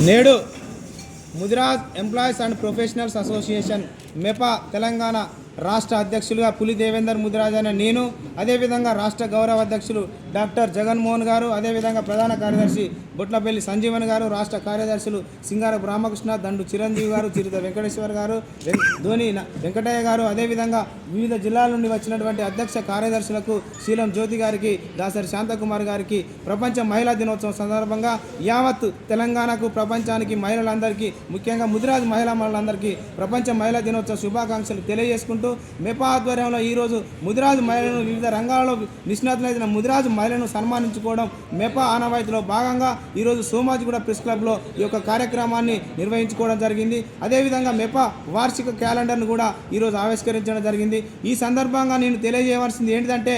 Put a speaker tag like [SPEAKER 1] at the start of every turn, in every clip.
[SPEAKER 1] నేడు Mudiraj employees and professionals association MEPA Telangana రాష్ట్ర అధ్యక్షులుగా పులి దేవేందర్ ముదిరాజ్ అనే నేను, అదేవిధంగా రాష్ట్ర గౌరవ అధ్యక్షులు డాక్టర్ జగన్మోహన్ గారు, అదేవిధంగా ప్రధాన కార్యదర్శి బొట్లపల్లి సంజీవన్ గారు, రాష్ట్ర కార్యదర్శులు సింగారపు రామకృష్ణ, దండు చిరంజీవి గారు, చిరుత వెంకటేశ్వర్ గారు, ధోని వెంకటయ్య గారు, అదేవిధంగా వివిధ జిల్లాల నుండి వచ్చినటువంటి అధ్యక్ష కార్యదర్శులకు శీలం జ్యోతి గారికి, దాసరి శాంతకుమార్ గారికి ప్రపంచ మహిళా దినోత్సవం సందర్భంగా యావత్ తెలంగాణకు, ప్రపంచానికి, మహిళలందరికీ, ముఖ్యంగా ముదిరాజ్ మహిళలందరికీ ప్రపంచ మహిళా దినోత్సవ శుభాకాంక్షలు తెలియజేసుకుంటూ మెపా ఆధ్వర్యంలో ఈరోజు ముదిరాజు మహిళలను, వివిధ రంగాలలో నిష్ణాతులైన ముదిరాజు మహిళలను సన్మానించుకోవడం మెపా ఆనవాయితీలో భాగంగా ఈరోజు సోమాజిగూడ ప్రెస్ క్లబ్లో ఈ యొక్క కార్యక్రమాన్ని నిర్వహించుకోవడం జరిగింది. అదేవిధంగా మెపా వార్షిక క్యాలెండర్ను కూడా ఈరోజు ఆవిష్కరించడం జరిగింది. ఈ సందర్భంగా నేను తెలియజేయవలసింది ఏంటంటే,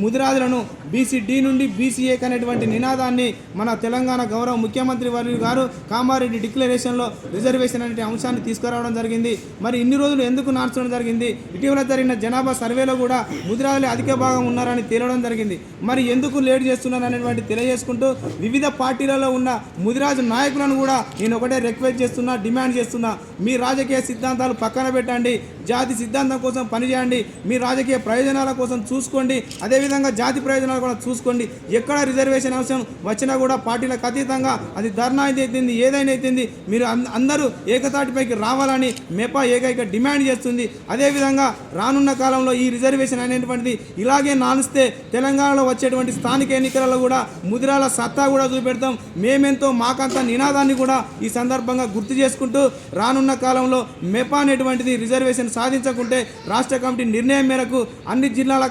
[SPEAKER 1] ముదిరాజులను బీసీ-డి నుండి బీసీ-ఏ అనేటువంటి నినాదాన్ని మన తెలంగాణ గౌరవ ముఖ్యమంత్రి వర్యులు గారు కామారెడ్డి డిక్లరేషన్లో రిజర్వేషన్ అనే అంశాన్ని తీసుకురావడం జరిగింది. మరి ఇన్ని రోజులు ఎందుకు నార్చడం జరిగింది? ఇటీవల జరిగిన జనాభా సర్వేలో కూడా ముదిరాజులే అధిక భాగం ఉన్నారని తేలడం జరిగింది. మరి ఎందుకు లేట్ చేస్తున్నారు అనేటువంటి తెలియజేసుకుంటూ వివిధ పార్టీలలో ఉన్న ముదిరాజు నాయకులను కూడా నేను ఒకటే రిక్వెస్ట్ చేస్తున్నా, డిమాండ్ చేస్తున్నా, మీ రాజకీయ సిద్ధాంతాలు పక్కన పెట్టండి, జాతి సిద్ధాంతం కోసం పనిచేయండి, మీ రాజకీయ ప్రయోజనాల కోసం చూసుకోండి, అదేవిధంగా జాతి ప్రయోజనాలు కూడా చూసుకోండి. ఎక్కడ రిజర్వేషన్ అంశం వచ్చినా కూడా పార్టీలకు అతీతంగా అది ధర్నా అయితేంది, ఏదైనా అయితేంది, మీరు అందరూ ఏకతాటిపైకి రావాలని మెపా ఏకైక డిమాండ్ చేస్తుంది. అదేవిధంగా రానున్న కాలంలో ఈ రిజర్వేషన్ అనేటువంటిది ఇలాగే నానిస్తే తెలంగాణలో వచ్చేటువంటి స్థానిక ఎన్నికలలో కూడా ముదిరాల సత్తా కూడా చూపెడతాం, మేమెంతో మాకంత నినాదాన్ని కూడా ఈ సందర్భంగా గుర్తు చేసుకుంటూ రానున్న కాలంలో మెపా అనేటువంటిది రిజర్వేషన్ సాధించకుంటే రాష్ట్ర కమిటీ నిర్ణయం మేరకు అన్ని జిల్లాల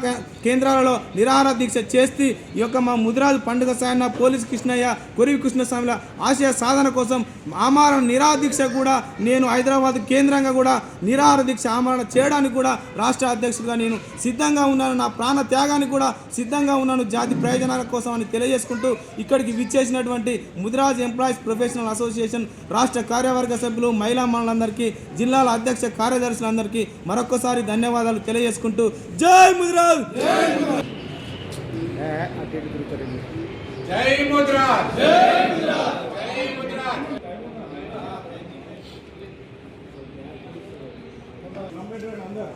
[SPEAKER 1] కేంద్రాలలో నిరాహార దీక్ష చేసి ఈ యొక్క మా ముదిరాజు పండుగ సాయన్న, పోలీస్ కృష్ణయ్య, కొరివి కృష్ణస్వామిల ఆశయ సాధన కోసం ఆమరణ నిరాహార దీక్ష కూడా నేను హైదరాబాద్ కేంద్రంగా కూడా నిరాహార దీక్ష ఆమరణ చేయడానికి కూడా రాష్ట్ర అధ్యక్షుడిగా నేను సిద్ధంగా ఉన్నాను, నా ప్రాణ త్యాగానికి కూడా సిద్ధంగా ఉన్నాను, జాతి ప్రయోజనాల కోసం అని తెలియజేసుకుంటూ ఇక్కడికి విచ్చేసినటువంటి ముదిరాజ్ ఎంప్లాయీస్ ప్రొఫెషనల్ అసోసియేషన్ రాష్ట్ర కార్యవర్గ సభ్యులు, మహిళా మనులందరికీ, జిల్లాల అధ్యక్ష కార్యదర్శులందరికీ మరొకసారి ధన్యవాదాలు తెలియజేసుకుంటూ జై ముదిరాజ్.
[SPEAKER 2] జై ముదిరాజ్, జై ముదిరాజ్, జై ముదిరాజ్. అందరూ